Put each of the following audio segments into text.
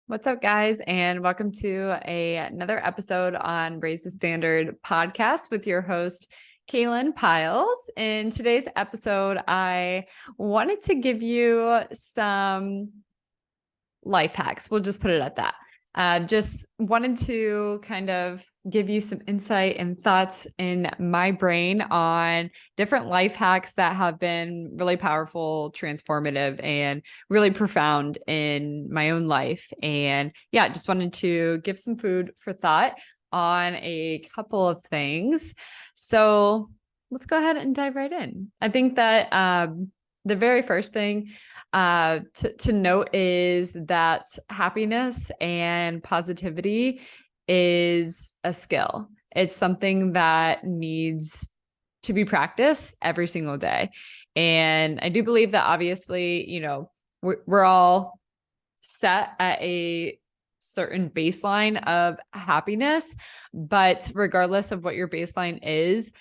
What's up, guys, and welcome to another episode on Raise the Standard podcast with your host, Kaylin Piles. In today's episode, I wanted to give you some life hacks. We'll just put it at that. Just wanted to kind of give you some insight and thoughts in my brain on different life hacks that have been really powerful, transformative, and really profound in my own life. And yeah, just wanted to give some food for thought on a couple of things. So let's go ahead and dive right in. I think that the very first thing to note is that happiness and positivity is a skill. It's something that needs to be practiced every single day. And I do believe that obviously, we're all set at a certain baseline of happiness, but regardless of what your baseline is,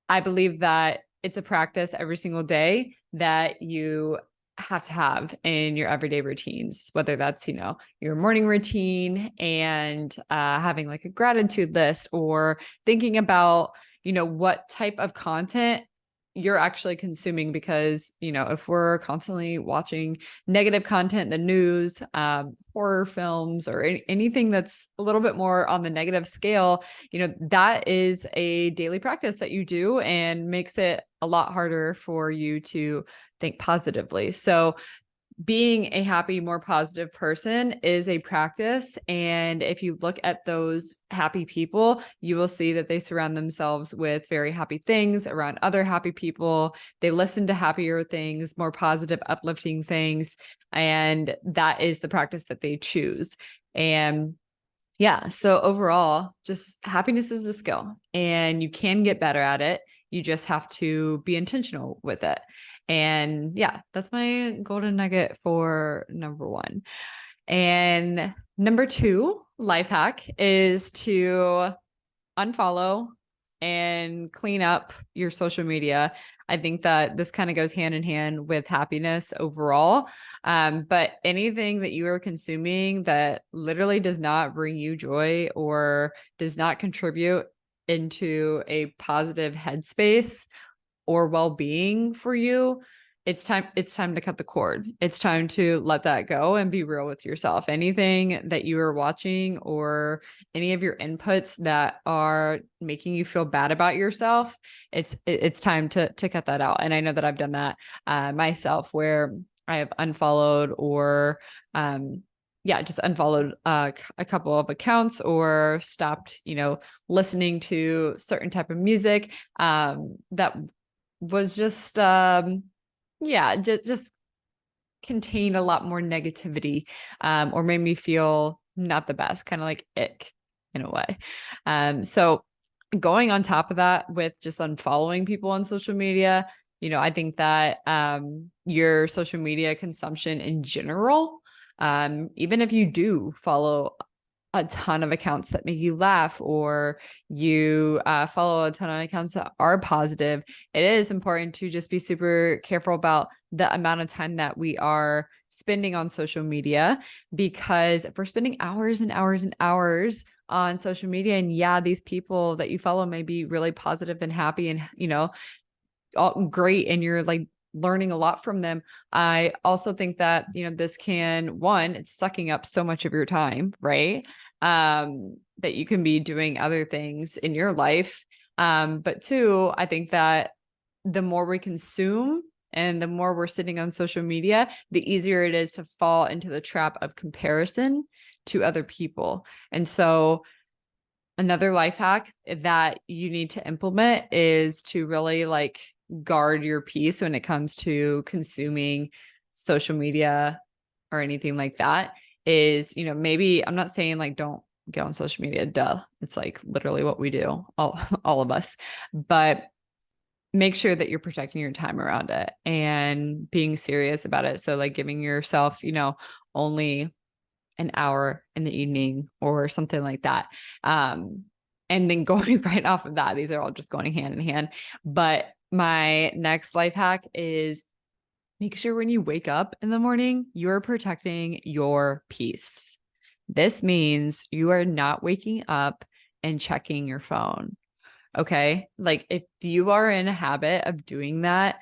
I believe that it's a practice every single day that you have to have in your everyday routines, whether that's, your morning routine and having like a gratitude list or thinking about, what type of content you're actually consuming. Because, if we're constantly watching negative content, the news, horror films, or anything that's a little bit more on the negative scale, that is a daily practice that you do and makes it a lot harder for you to think positively. So being a happy, more positive person is a practice. And if you look at those happy people, you will see that they surround themselves with very happy things around other happy people. They listen to happier things, more positive, uplifting things. And that is the practice that they choose. And yeah, so overall, just happiness is a skill and you can get better at it. You just have to be intentional with it. And yeah, that's my golden nugget for number one. And number two life hack is to unfollow and clean up your social media. I think that this kind of goes hand in hand with happiness overall. But anything that you are consuming that literally does not bring you joy or does not contribute into a positive headspace or well-being for you, it's time to cut the cord. It's time to let that go and be real with yourself. Anything that you are watching or any of your inputs that are making you feel bad about yourself, it's time to cut that out. And I know that I've done that myself, where I have unfollowed or just unfollowed a couple of accounts or stopped, listening to certain type of music that was just just contained a lot more negativity, or made me feel not the best, kind of like ick in a way. So going on top of that with just unfollowing people on social media, I think that your social media consumption in general, even if you do follow a ton of accounts that make you laugh or you follow a ton of accounts that are positive, it is important to just be super careful about the amount of time that we are spending on social media. Because if we're spending hours and hours and hours on social media, and yeah, these people that you follow may be really positive and happy and, all great, and you're like learning a lot from them, I also think that, this can, one, it's sucking up so much of your time, right? That you can be doing other things in your life. But two, I think that the more we consume and the more we're sitting on social media, the easier it is to fall into the trap of comparison to other people. And so another life hack that you need to implement is to really like guard your peace when it comes to consuming social media or anything like that. Is, maybe, I'm not saying like don't get on social media, duh, it's like literally what we do, all of us, but make sure that you're protecting your time around it and being serious about it. So like giving yourself, only an hour in the evening or something like that. And then going right off of that, these are all just going hand in hand. But my next life hack is make sure when you wake up in the morning, you're protecting your peace. This means you are not waking up and checking your phone. Okay. Like if you are in a habit of doing that,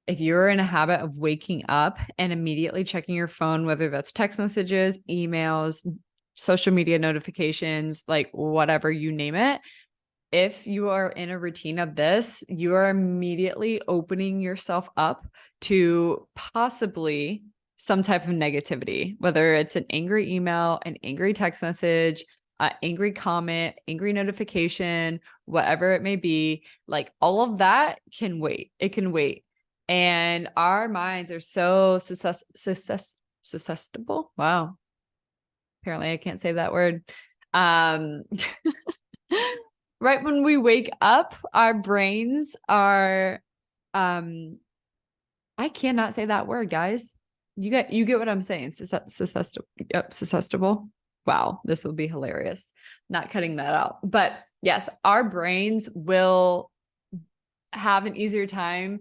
if you're in a habit of waking up and immediately checking your phone, whether that's text messages, emails, social media notifications, like whatever, you name it, if you are in a routine of this, you are immediately opening yourself up to possibly some type of negativity, whether it's an angry email, an angry text message, an angry comment, angry notification, whatever it may be. Like all of that can wait. It can wait. And our minds are so susceptible. Wow. Apparently I can't say that word. Right when we wake up, our brains are I cannot say that word, guys. You get what I'm saying. Susceptible. Wow, this will be hilarious. Not cutting that out. But yes, our brains will have an easier time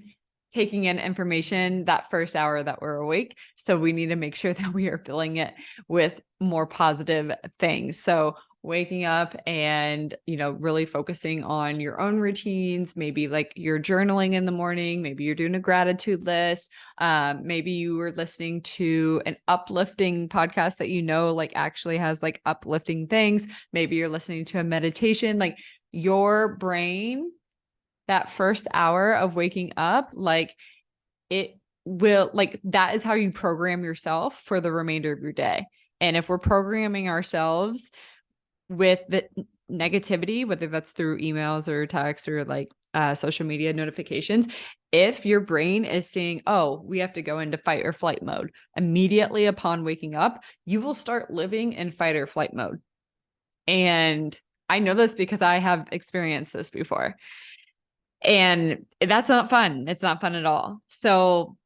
taking in information that first hour that we're awake. So we need to make sure that we are filling it with more positive things. So waking up and, really focusing on your own routines, maybe like you're journaling in the morning, maybe you're doing a gratitude list. Maybe you were listening to an uplifting podcast that, like actually has like uplifting things. Maybe you're listening to a meditation, like your brain, that first hour of waking up, like it will, like that is how you program yourself for the remainder of your day. And if we're programming ourselves with the negativity, whether that's through emails or texts or like social media notifications, if your brain is saying, oh, we have to go into fight or flight mode immediately upon waking up, you will start living in fight or flight mode. And I know this because I have experienced this before. And that's not fun. It's not fun at all. So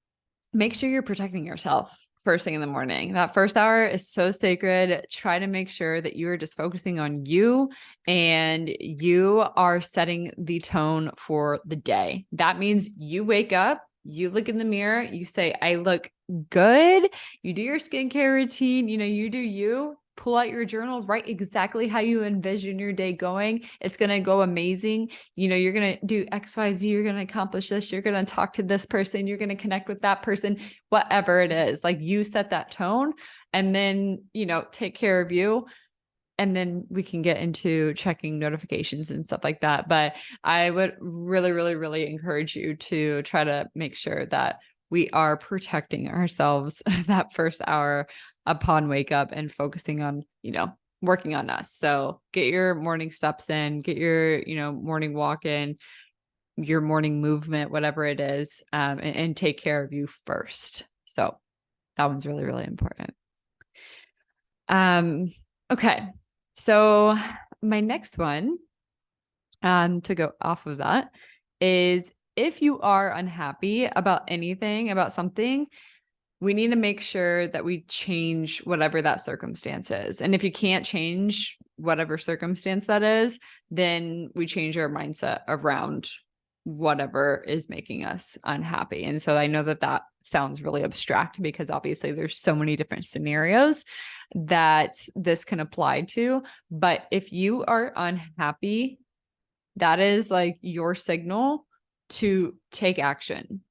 make sure you're protecting yourself first thing in the morning. That first hour is so sacred. Try to make sure that you are just focusing on you and you are setting the tone for the day. That means you wake up, you look in the mirror, you say, I look good. You do your skincare routine, you do you. Pull out your journal, write exactly how you envision your day going. It's going to go amazing. You're going to do X, Y, Z. You're going to accomplish this. You're going to talk to this person. You're going to connect with that person, whatever it is. Like you set that tone and then, take care of you. And then we can get into checking notifications and stuff like that. But I would really, really, really encourage you to try to make sure that we are protecting ourselves that first hour upon wake up and focusing on, working on us. So get your morning steps in, get your, morning walk in, your morning movement, whatever it is, and take care of you first. So that one's really, really important. Okay. So my next one, to go off of that is if you are unhappy about anything, about something, we need to make sure that we change whatever that circumstance is. And if you can't change whatever circumstance that is, then we change our mindset around whatever is making us unhappy. And so I know that sounds really abstract because obviously there's so many different scenarios that this can apply to. But if you are unhappy, that is like your signal to take action.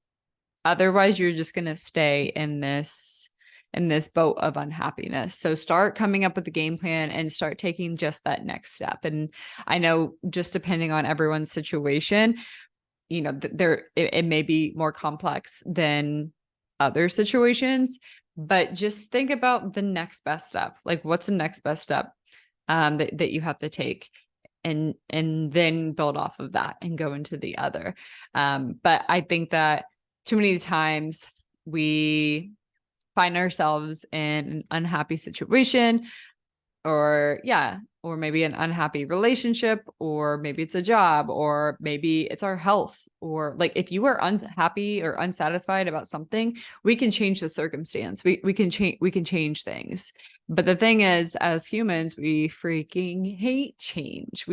Otherwise, you're just going to stay in this boat of unhappiness. So start coming up with a game plan and start taking just that next step. And I know just depending on everyone's situation, it may be more complex than other situations, but just think about the next best step. Like what's the next best step that you have to take? And then build off of that and go into the other. But I think that too many times we find ourselves in an unhappy situation or maybe an unhappy relationship, or maybe it's a job, or maybe it's our health, or like if you are unhappy or unsatisfied about something, we can change the circumstance. We can change things. But the thing is, as humans, we freaking hate change.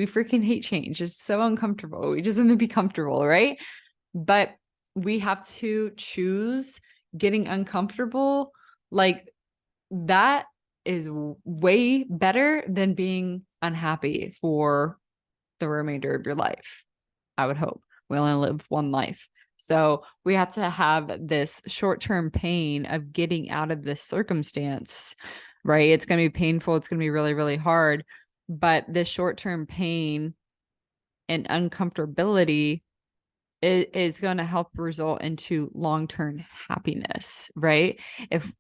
It's so uncomfortable. We just want to be comfortable, right? But we have to choose getting uncomfortable. Like that is way better than being unhappy for the remainder of your life. I would hope. We only live one life. So we have to have this short-term pain of getting out of this circumstance, right? It's going to be painful. It's going to be really, really hard. But this short-term pain and uncomfortability is going to help result into long-term happiness, right? If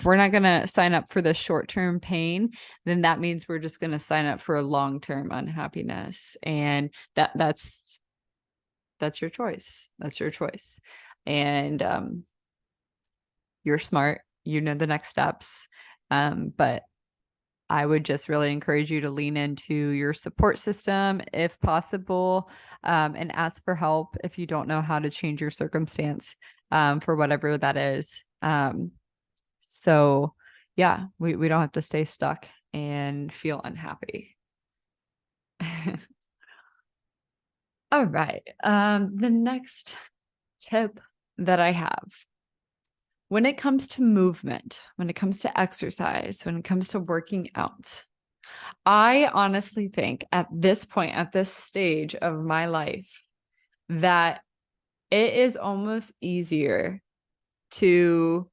we're not going to sign up for the short-term pain, then that means we're just going to sign up for a long-term unhappiness. And that's your choice. That's your choice. And you're smart. You know the next steps. But I would just really encourage you to lean into your support system if possible, and ask for help if you don't know how to change your circumstance, for whatever that is. So yeah, we don't have to stay stuck and feel unhappy. All right. The next tip that I have, when it comes to movement, when it comes to exercise, when it comes to working out, I honestly think at this point, at this stage of my life, that it is almost easier to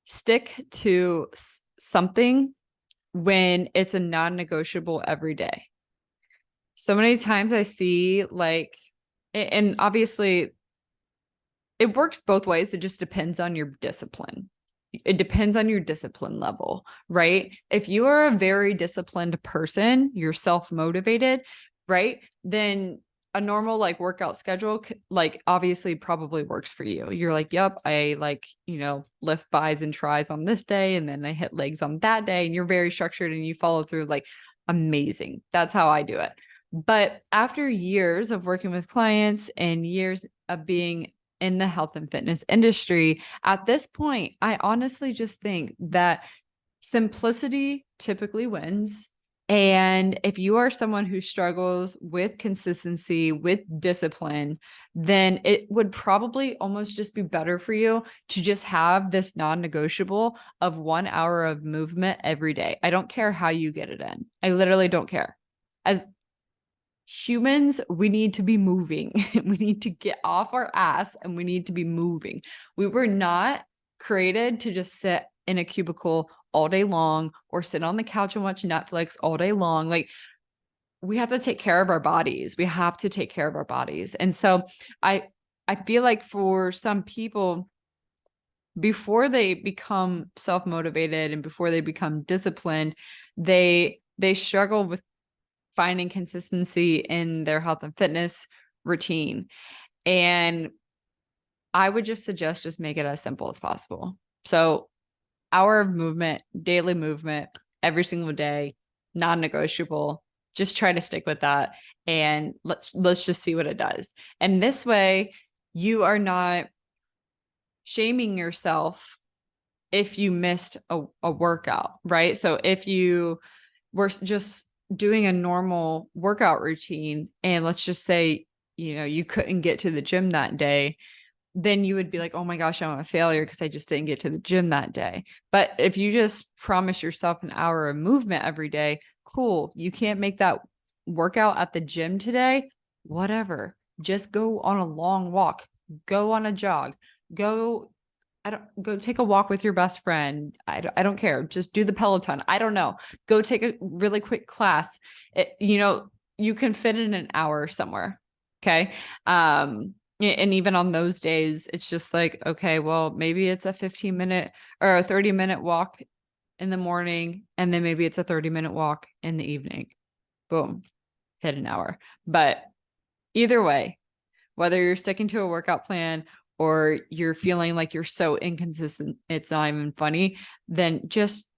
stick to something when it's a non-negotiable every day. So many times I see like, and obviously it works both ways. It just depends on your discipline. It depends on your discipline level, right? If you are a very disciplined person, you're self-motivated, right? Then a normal like workout schedule, like obviously probably works for you. You're like, yep, I like, lift bis and tris on this day, and then I hit legs on that day, and you're very structured and you follow through, like amazing. That's how I do it. But after years of working with clients and years of being in the health and fitness industry, at this point, I honestly just think that simplicity typically wins. And if you are someone who struggles with consistency, with discipline, then it would probably almost just be better for you to just have this non-negotiable of 1 hour of movement every day. I don't care how you get it in. I literally don't care. As humans, we need to be moving. We need to get off our ass and we need to be moving. We were not created to just sit in a cubicle all day long or sit on the couch and watch Netflix all day long. Like, we have to take care of our bodies. We have to take care of our bodies. And so I feel like for some people, before they become self-motivated and before they become disciplined, they struggle with finding consistency in their health and fitness routine. And I would just suggest just make it as simple as possible. So hour of movement, daily movement, every single day, non-negotiable. Just try to stick with that, and let's just see what it does. And this way, you are not shaming yourself if you missed a workout, right? So if you were just doing a normal workout routine and let's just say, you couldn't get to the gym that day, then you would be like, oh my gosh, I'm a failure because I just didn't get to the gym that day. But if you just promise yourself an hour of movement every day, cool. You can't make that workout at the gym today, whatever. Just go on a long walk, go on a jog, go take a walk with your best friend. I don't care. Just do the Peloton. I don't know. Go take a really quick class. You can fit in an hour somewhere. Okay. And even on those days, it's just like, okay, well, maybe it's a 15-minute or a 30-minute walk in the morning. And then maybe it's a 30-minute walk in the evening. Boom, hit an hour. But either way, whether you're sticking to a workout plan or you're feeling like you're so inconsistent, it's not even funny, then just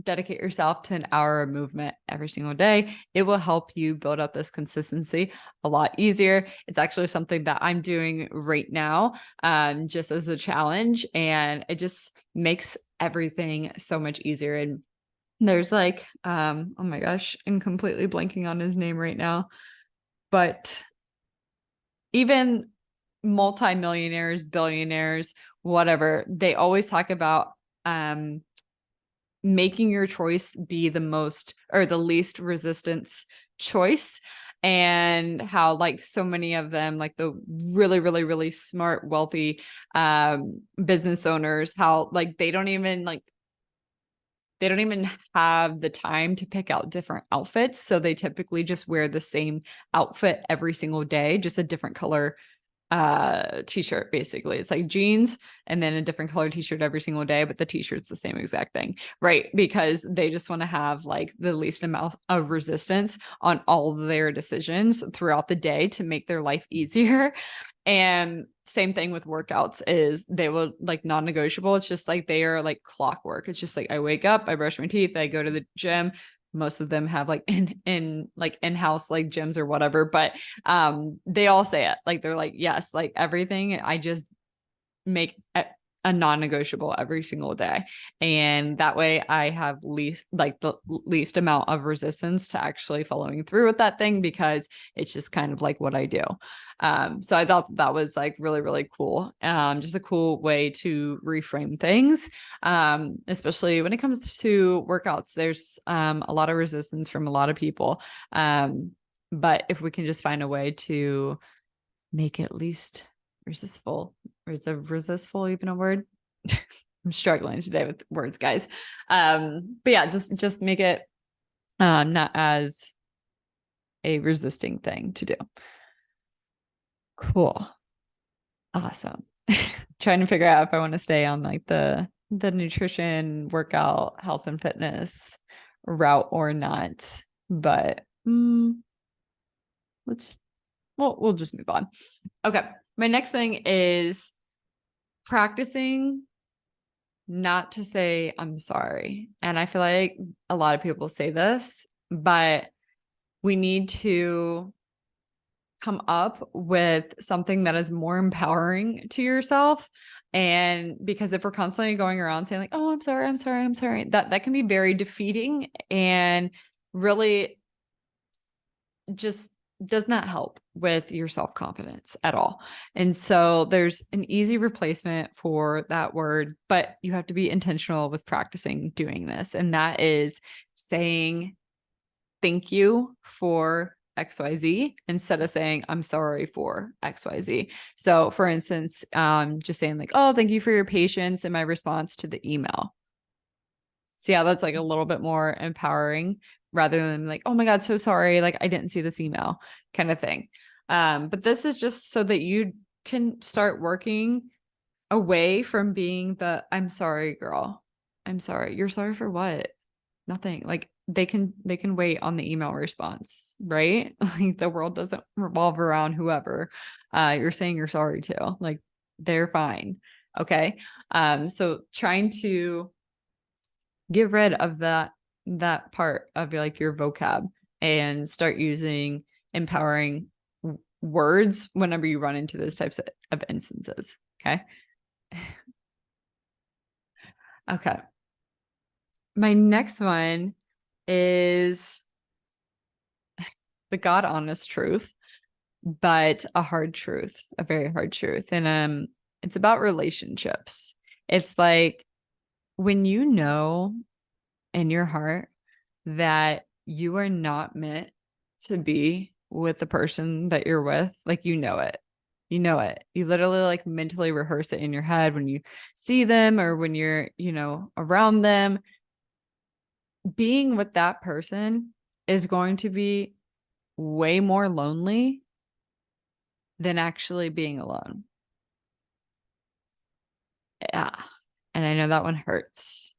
dedicate yourself to an hour of movement every single day. It will help you build up this consistency a lot easier. It's actually something that I'm doing right now, just as a challenge, and it just makes everything so much easier. And there's like, oh my gosh, I'm completely blanking on his name right now, but even multimillionaires, billionaires, whatever, they always talk about making your choice be the most or the least resistance choice, and how like so many of them, like the really, really, really smart, wealthy business owners, how like they don't even have the time to pick out different outfits. So they typically just wear the same outfit every single day, just a different color t-shirt. Basically, it's like jeans and then a different color t-shirt every single day, but the t-shirt's the same exact thing, right? Because they just want to have like the least amount of resistance on all of their decisions throughout the day to make their life easier. And same thing with workouts, is they will like non-negotiable. It's just like they are like clockwork. It's just like I wake up, I brush my teeth, I go to the gym. Most of them have like in-house like gyms or whatever, but they all say it. Like they're like, yes, like everything I just make a non-negotiable every single day. And that way I have the least amount of resistance to actually following through with that thing, because it's just kind of like what I do. So I thought that was like really, really cool. Just a cool way to reframe things. Especially when it comes to workouts, there's a lot of resistance from a lot of people. But if we can just find a way to make it least resistful. Is resistful even a word? I'm struggling today with words, guys. But yeah, just make it not as a resisting thing to do. Cool. Awesome. Trying to figure out if I want to stay on like the nutrition, workout, health and fitness route or not. But we'll just move on. Okay. My next thing is practicing not to say I'm sorry. And I feel like a lot of people say this, but we need to come up with something that is more empowering to yourself. And because if we're constantly going around saying like, oh, I'm sorry, I'm sorry, I'm sorry, that can be very defeating and really just does not help with your self-confidence at all. And so there's an easy replacement for that word, but you have to be intentional with practicing doing this. And that is saying thank you for XYZ instead of saying I'm sorry for XYZ. So for instance, just saying like, oh, thank you for your patience in my response to the email. So yeah, that's like a little bit more empowering rather than like, oh my God, so sorry. Like I didn't see this email kind of thing. But this is just so that you can start working away from being the I'm sorry, girl. I'm sorry. You're sorry for what? Nothing. Like they can wait on the email response, right? Like the world doesn't revolve around whoever you're saying you're sorry to. Like they're fine. Okay. So trying to get rid of that part of like your vocab and start using empowering words whenever you run into those types of instances. Okay. Okay. My next one is the God honest truth, but a hard truth, a very hard truth. And it's about relationships. It's like when you know in your heart that you are not meant to be with the person that you're with, like you know it. You know it. You literally like mentally rehearse it in your head when you see them or when you're, around them. Being with that person is going to be way more lonely than actually being alone. Yeah. And I know that one hurts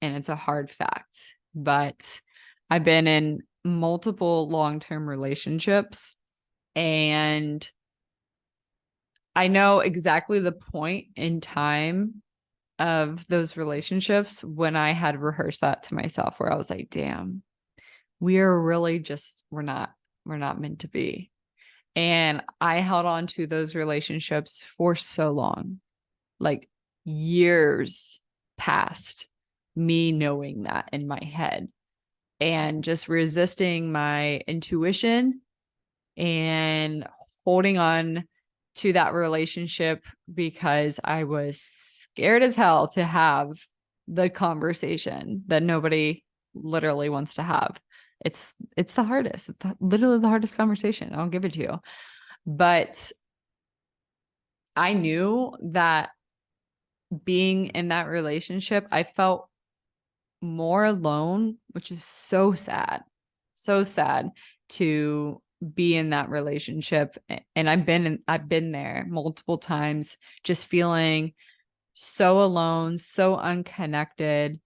and it's a hard fact, but I've been in multiple long-term relationships and I know exactly the point in time of those relationships when I had rehearsed that to myself, where I was like, damn, we are really just, we're not meant to be. And I held on to those relationships for so long, like years past me knowing that in my head and just resisting my intuition and holding on to that relationship because I was scared as hell to have the conversation that nobody literally wants to have. It's the hardest. It's literally the hardest conversation. I'll give it to you. But I knew that being in that relationship, I felt more alone, which is so sad to be in that relationship. And I've been there multiple times, just feeling so alone, so unconnected.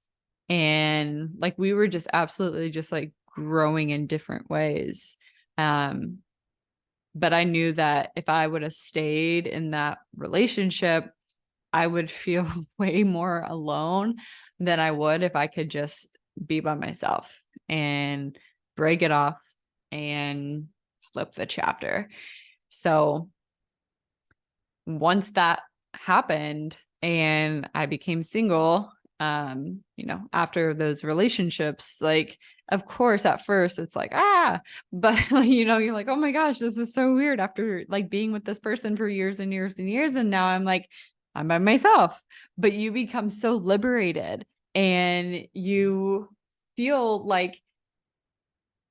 And like, we were just absolutely just like growing in different ways. But I knew that if I would have stayed in that relationship, I would feel way more alone than I would if I could just be by myself and break it off and flip the chapter. So once that happened and I became single, after those relationships, like, of course, at first it's like, but you're like, oh my gosh, this is so weird after like being with this person for years and years and years. And now I'm by myself, but you become so liberated and you feel like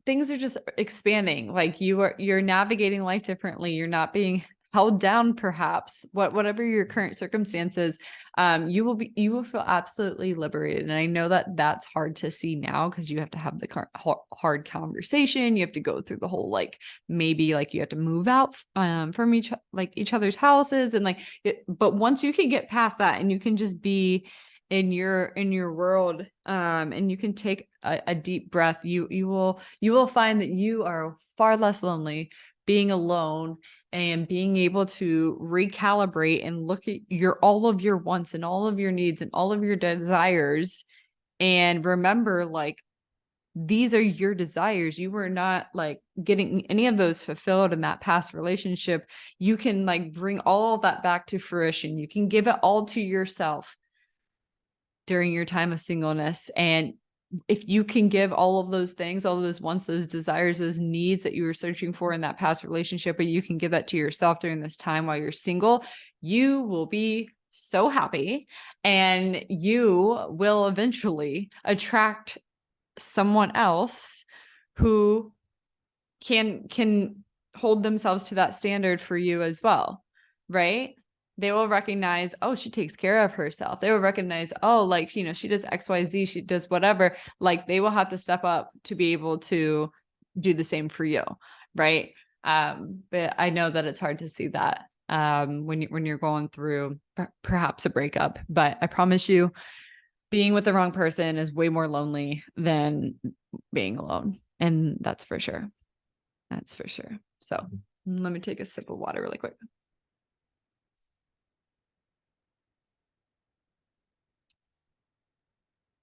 things are just expanding. Like you're navigating life differently. You're not being held down, perhaps whatever your current circumstances, you will feel absolutely liberated. And I know that that's hard to see now because you have to have the hard conversation. You have to go through the whole, like, maybe like you have to move out from each other's houses. And but once you can get past that and you can just be in your world, and you can take a deep breath, you will find that you are far less lonely being alone and being able to recalibrate and look at all of your wants and all of your needs and all of your desires, and remember, like, these are your desires. You were not like getting any of those fulfilled in that past relationship. You can like bring all of that back to fruition. You can give it all to yourself during your time of singleness. And if you can give all of those things, all of those wants, those desires, those needs that you were searching for in that past relationship, but you can give that to yourself during this time while you're single, you will be so happy, and you will eventually attract someone else who can hold themselves to that standard for you as well, right? They will recognize, oh, she takes care of herself. They will recognize, oh, like, she does XYZ, she does whatever. Like, they will have to step up to be able to do the same for you, right? But I know that it's hard to see that when you're going through perhaps a breakup. But I promise you, being with the wrong person is way more lonely than being alone. And that's for sure. That's for sure. So let me take a sip of water really quick.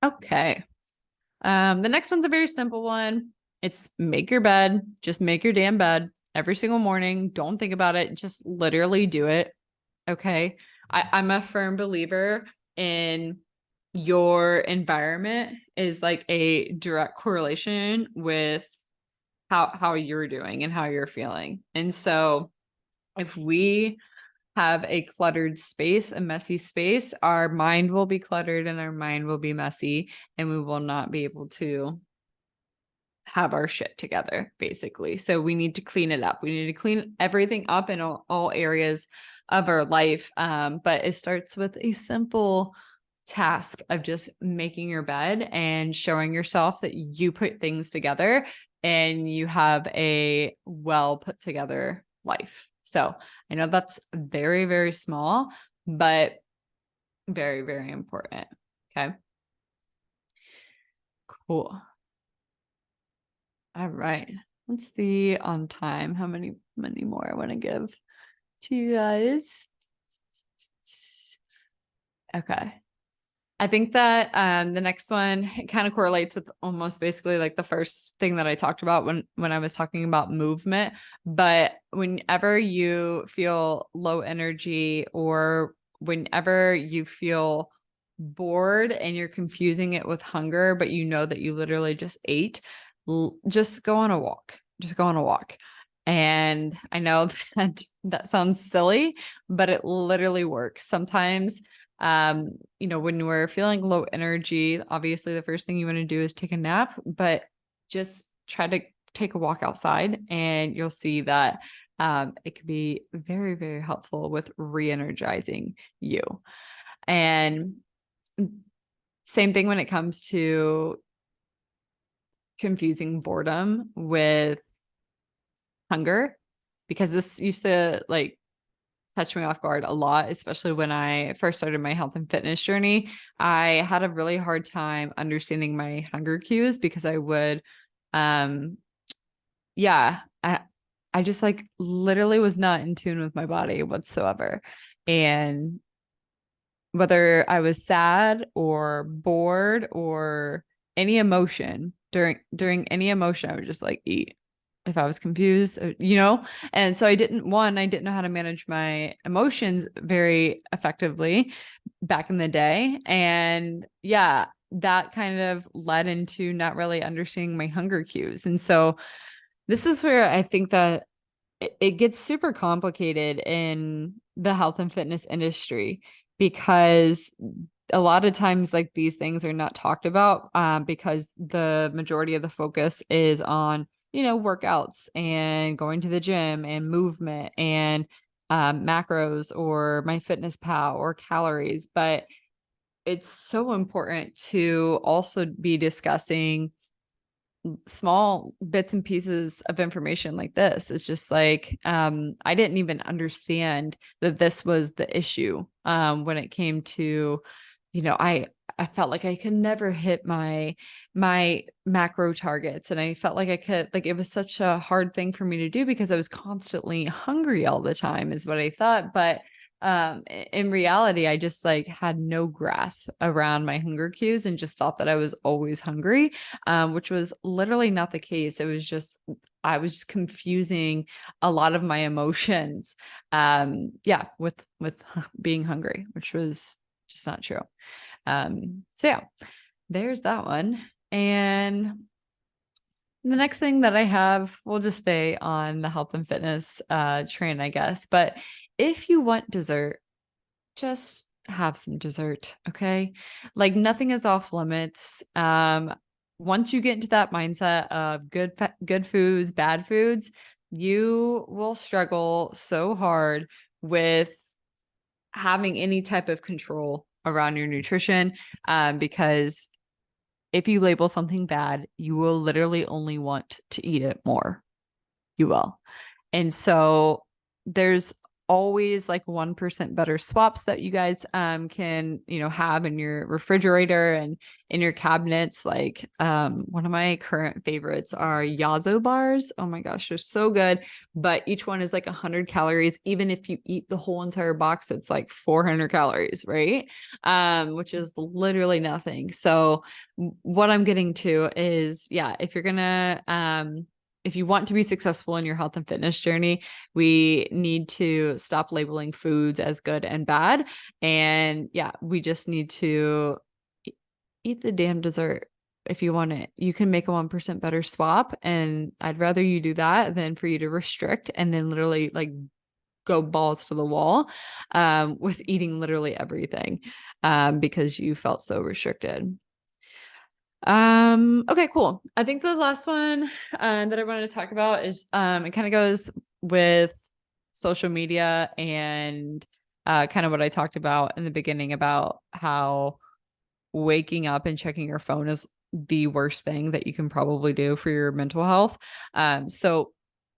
Okay. The next one's a very simple one. It's make your bed. Just make your damn bed every single morning. Don't think about it. Just literally do it. Okay. I'm a firm believer in your environment is like a direct correlation with how you're doing and how you're feeling. And so if we have a cluttered space, a messy space, our mind will be cluttered and our mind will be messy, and we will not be able to have our shit together, basically. So we need to clean it up. We need to clean everything up in all areas of our life. But it starts with a simple task of just making your bed and showing yourself that you put things together and you have a well put together life. So I know that's very, very small, but very, very important. Okay. Cool. All right. Let's see on time how many more I want to give to you guys. Okay. I think that the next one kind of correlates with almost basically like the first thing that I talked about when I was talking about movement. But whenever you feel low energy or whenever you feel bored and you're confusing it with hunger, but you know that you literally just ate, just go on a walk. Just go on a walk. And I know that sounds silly, but it literally works. Sometimes When we're feeling low energy, obviously the first thing you want to do is take a nap, but just try to take a walk outside and you'll see that it can be very, very helpful with re-energizing you. And same thing when it comes to confusing boredom with hunger, because this used to touch me off guard a lot, especially when I first started my health and fitness journey. I had a really hard time understanding my hunger cues because I would, yeah, I just literally was not in tune with my body whatsoever. And whether I was sad or bored or any emotion, during any emotion, I would just eat. If I was confused, and so I didn't know how to manage my emotions very effectively back in the day. And yeah, that kind of led into not really understanding my hunger cues. And so this is where I think that it gets super complicated in the health and fitness industry, because a lot of times these things are not talked about because the majority of the focus is on workouts and going to the gym and movement and macros or my fitness pal or calories. But it's so important to also be discussing small bits and pieces of information like this. It's just I didn't even understand that this was the issue when it came to, I felt like I could never hit my macro targets, and I felt like I could, it was such a hard thing for me to do because I was constantly hungry all the time is what I thought. But in reality, I just had no grasp around my hunger cues and just thought that I was always hungry, which was literally not the case. I was just confusing a lot of my emotions, with being hungry, which was just not true. So yeah, there's that one. And the next thing that I have, we'll just stay on the health and fitness train, I guess. But if you want dessert, just have some dessert, okay? Nothing is off limits. Once you get into that mindset of good foods, bad foods, you will struggle so hard with having any type of control around your nutrition, because if you label something bad, you will literally only want to eat it more. You will. And so there's always 1% better swaps that you guys can have in your refrigerator and in your cabinets. One of my current favorites are Yazo bars. Oh my gosh, they're so good. But each one is 100 calories. Even if you eat the whole entire box, it's 400 calories, right? Which is literally nothing. So what I'm getting to is, yeah, if you want to be successful in your health and fitness journey, we need to stop labeling foods as good and bad. And yeah, we just need to eat the damn dessert. If you want it, you can make a 1% better swap. And I'd rather you do that than for you to restrict and then literally go balls to the wall with eating literally everything because you felt so restricted. Okay, cool. I think the last one that I wanted to talk about is it kind of goes with social media and kind of what I talked about in the beginning about how waking up and checking your phone is the worst thing that you can probably do for your mental health. So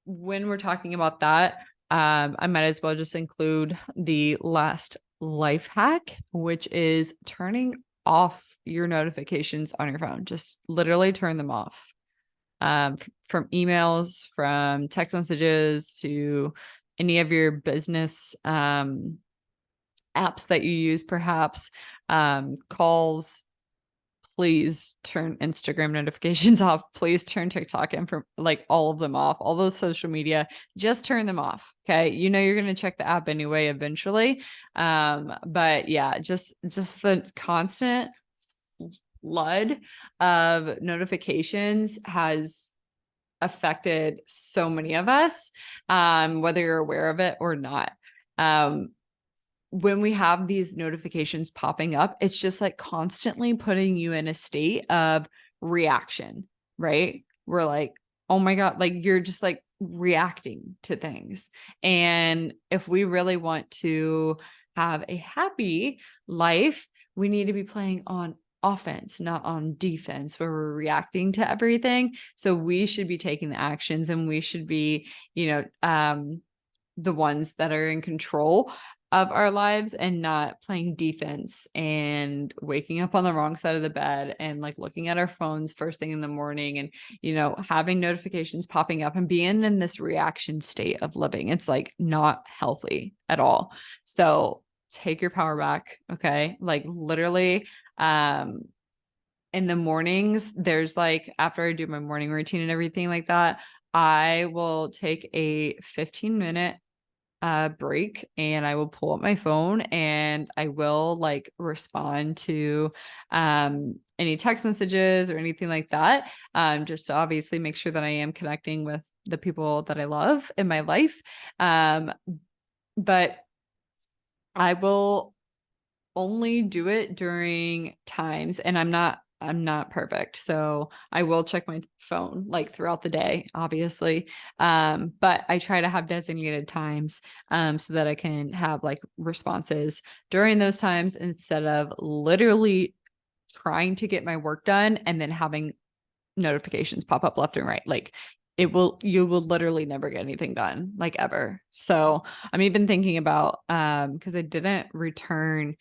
when we're talking about that, I might as well just include the last life hack, which is turning off your notifications on your phone. Just literally turn them off. From emails, from text messages to any of your business apps that you use, perhaps calls. Please turn Instagram notifications off. Please turn TikTok and from all of them off. All those social media, just turn them off. Okay. You're going to check the app anyway, eventually. But yeah, just the constant flood of notifications has affected so many of us, whether you're aware of it or not. when we have these notifications popping up, it's just like constantly putting you in a state of reaction, right? We're like, oh my God, like you're just like reacting to things. And if we really want to have a happy life, we need to be playing on offense, not on defense, where we're reacting to everything. So we should be taking the actions, and we should be, the ones that are in control of our lives, and not playing defense and waking up on the wrong side of the bed and like looking at our phones first thing in the morning, and having notifications popping up and being in this reaction state of living. It's like not healthy at all. So take your power back. Okay. Like literally, in the mornings, there's like, after I do my morning routine and everything like that, I will take a 15-minute break, and I will pull up my phone, and I will like respond to any text messages or anything like that, just to obviously make sure that I am connecting with the people that I love in my life. But I will only do it during times, and I'm not perfect, so I will check my phone like throughout the day, obviously. But I try to have designated times so that I can have like responses during those times, instead of literally trying to get my work done and then having notifications pop up left and right. Like you will literally never get anything done, like ever. So I'm even thinking about, because I didn't return,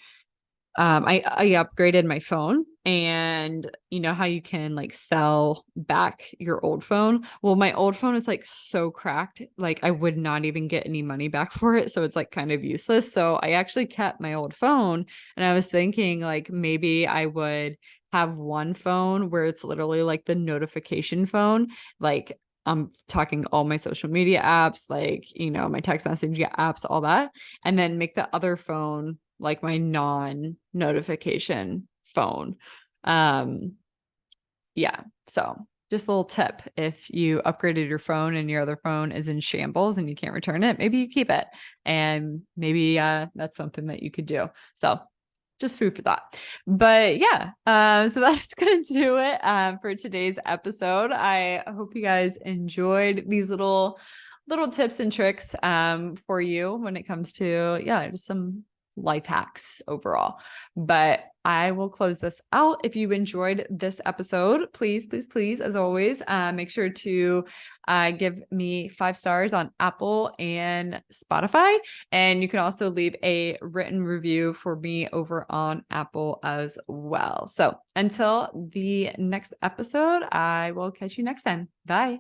I upgraded my phone, and you know how you can like sell back your old phone. Well, my old phone is like so cracked, like I would not even get any money back for it. So it's like kind of useless. So I actually kept my old phone, and I was thinking like maybe I would have one phone where it's literally like the notification phone. Like I'm talking all my social media apps, like, my text messaging apps, all that. And then make the other phone like my non-notification phone. Yeah. So just a little tip. If you upgraded your phone and your other phone is in shambles and you can't return it, maybe you keep it. And maybe that's something that you could do. So just food for thought. But yeah, so that's gonna do it for today's episode. I hope you guys enjoyed these little tips and tricks for you when it comes to just some life hacks overall. But I will close this out. If you enjoyed this episode, please, as always, make sure to give me 5 stars on Apple and Spotify. And you can also leave a written review for me over on Apple as well. So until the next episode, I will catch you next time. Bye.